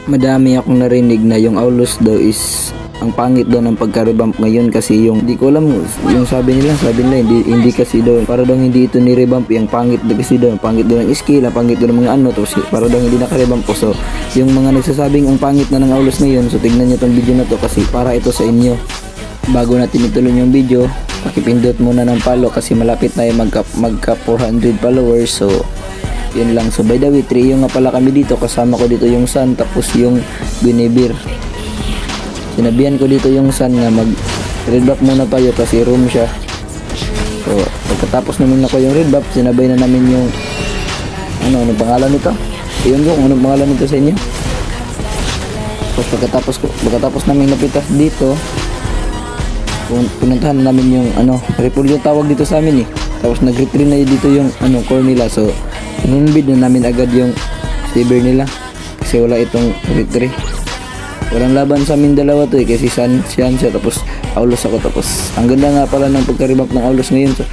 Madami akong narinig na yung Aulus daw is ang pangit daw ng pagka-revamp ngayon kasi yung hindi ko alam yung sabi nila hindi kasi daw para daw hindi ito ni-revamp yung pangit daw kasi daw pangit daw ng skill, pangit daw ng mga ano tapos para daw hindi naka-revamp po. So yung mga nagsasabing ang pangit na ng Aulus ngayon, so tignan niyo tong video na to kasi para ito sa inyo. Bago natin ituloy yung video, pakipindot muna ng follow kasi malapit na yung magka 400 followers. So yun lang. So by the way, trio nga pala kami dito, kasama ko dito yung Sun tapos yung Binibir. Sinabihan ko dito yung Sun nga mag red buff muna tayo kasi room siya. So pagkatapos namin ako yung red buff, sinabay na namin yung ano pangalan nito? Ayun ko, anong pangalan nito sa inyo? Tapos pagkatapos namin napitas dito, pinuntahan na namin yung Repolyo tawag dito sa amin eh. Tapos nag-retrieve na dito yung core nila. So inunbid na namin agad yung saber nila kasi wala itong retrieve. Walang laban sa amin dalawa to eh kasi siya tapos Aulus ako. Tapos ang ganda nga pala ng pagka-revamp ng Aulus ngayon. So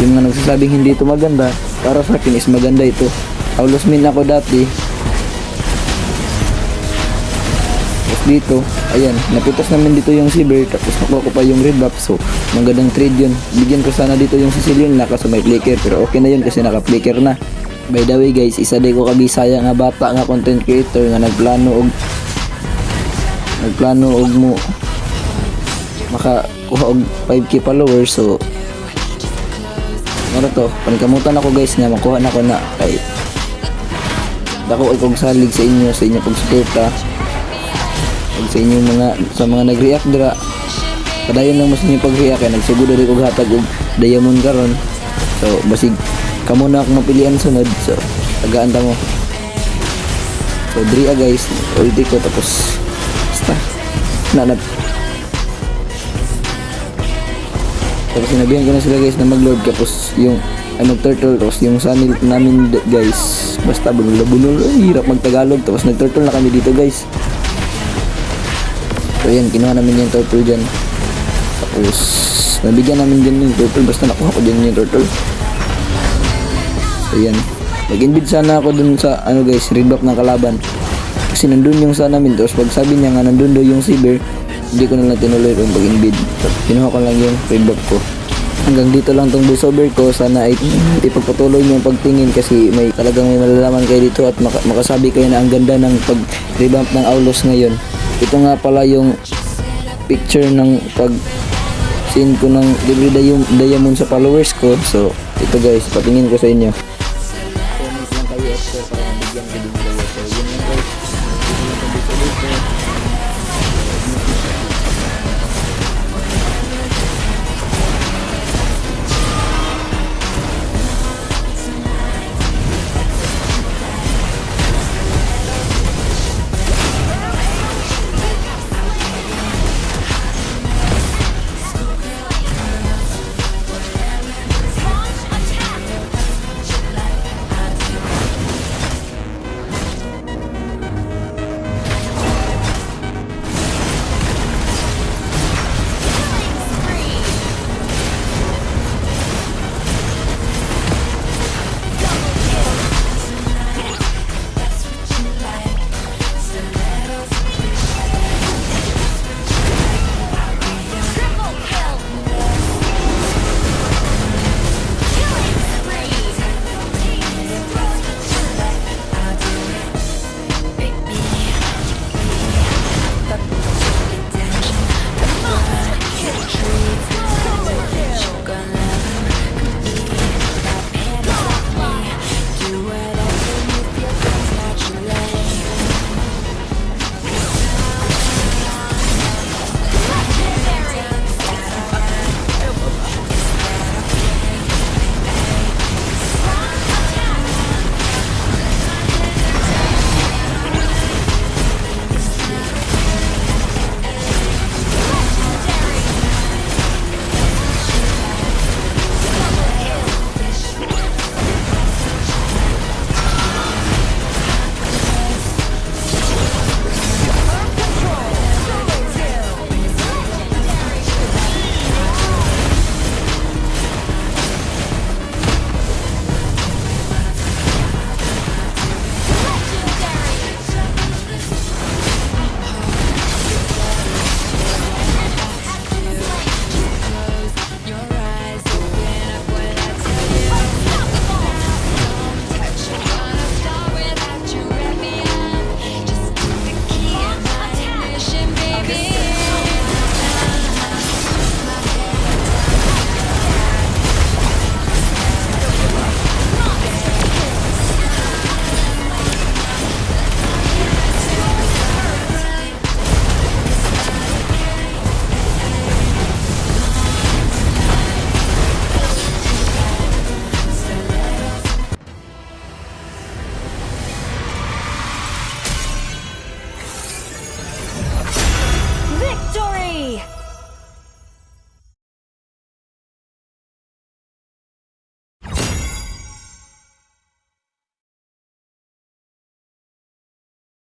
yung mga nagsasabing hindi ito maganda, para sa akin is maganda ito. Aulus min ako dati. Tapos dito, ayan, napitas namin dito yung saber tapos nakuha ko pa yung red buff. So magandang trade yun. Bigyan ko sana dito yung Sicilian na kaso may flicker, pero okay na yun kasi naka-flicker na. By the way guys, isa day ko kabisaya nga bata nga content creator nga nagplano og mo makakuha og 5k followers. So ano to, panikamutan ako guys nga makuha na ko na kay dako kog salig sa inyo pag suporta ug sa inyo sa mga nag-react dira. Padayon lang mo sa inyo pag-react kay nagsugod diri og hatag og diamond karon. So basig kamo na akong mapilian sunod. So tagaan ta mo. So diri guys, ulti ko tapos basta nanap. Tapos sinabihan ko na sila guys na mag-load tapos yung turtle tapos yung sanil namin guys basta bunol hirap magtagalog tapos nag-turtle na kami dito guys. So yan, kinuha namin yung turtle dyan tapos nabigyan namin dyan yung turtle basta nakuha ko dyan yung turtle. So yan, nag-inbid sana ako dun sa guys, red buff ng kalaban kasi nandun yung sana namin. Tapos pag sabi niya nga nandun daw yung saber, hindi ko na lang tinuloy yung pag-inbid. Kinuha ko lang yung red buff ko. Hanggang dito lang tong voiceover ko. Sana ay ipagpatuloy niyo yung pagtingin kasi may malalaman kayo dito at makasabi kayo na ang ganda ng pag-revamp ng Aulus ngayon. Ito nga pala yung picture ng pag-send ko ng libre diamond sa followers ko. So ito guys, patingin ko sa inyo. Comment lang kayo extra para mabigyan ko din kayo. So yun lang guys.